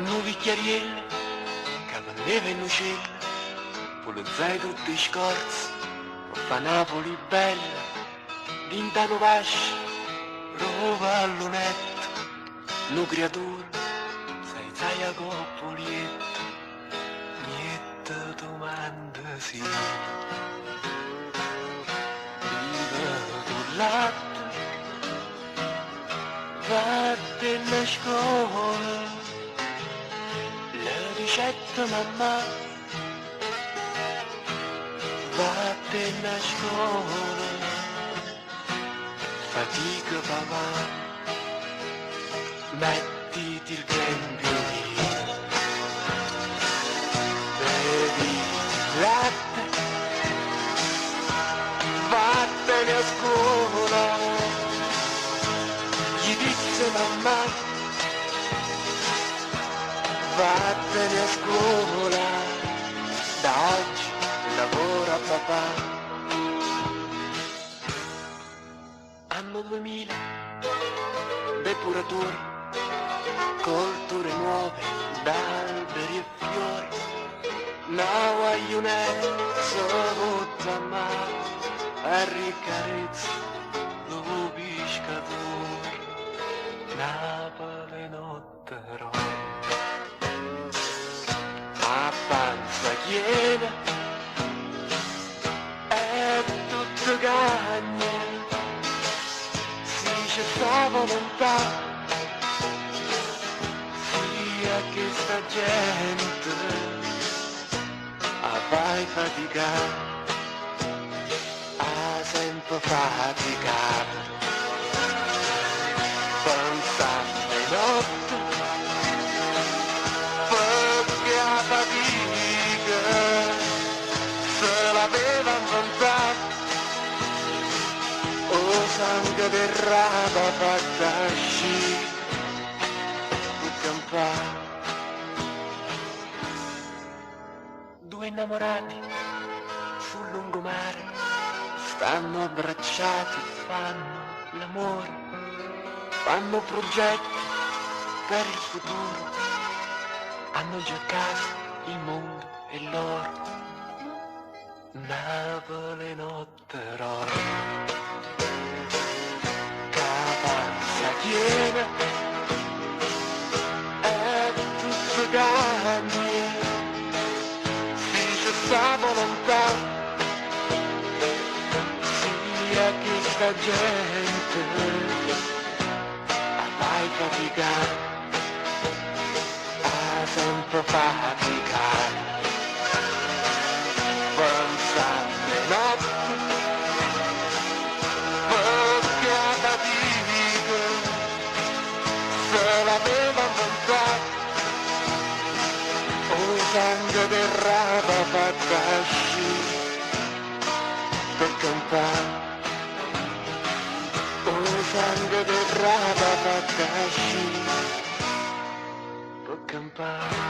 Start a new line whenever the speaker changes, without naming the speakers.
Nuovi chiarielle, neve e nucelle, pulizzai tutti i scorzi, fa Napoli bella, d'intano vasci, rova al lunetto, nu creatura, sai a coppolietto, niente domanda sì. Viva tu latte, vattene a scuola, le ricette mamma, vattene a scuola, fatica papà, mettiti il grembiule, bevi latte, vattene a scuola, gli disse mamma, vattene a scuola, da oggi lavora papà. Anno 2000, depuratori, colture nuove, d'alberi e fiori, now aiunezzo butta ma a ricarezza lo pescatori, Napoli notterò. A panza piena è tutto cagne, si c'è sta volontà, sia che sta gente a fai faticare, a sempre faticare, pensando in notte, perché a fatica se l'aveva inventato, o sangue del rapa fatta uscire, per campare. Due innamorati sul lungomare stanno abbracciati, fanno l'amore, fanno progetti per il futuro, hanno già casa, il mondo e l'oro, Napoli notte rosa, capanza piena, è tutto cagne, sta volontà, sia che sta gente a fai faticare, a sempre faticare, pensando notte, perché a fatica se l'aveva inventato, o sangue del rapa fatta uscire per campare, o sangue del rapa fatta uscire per campare.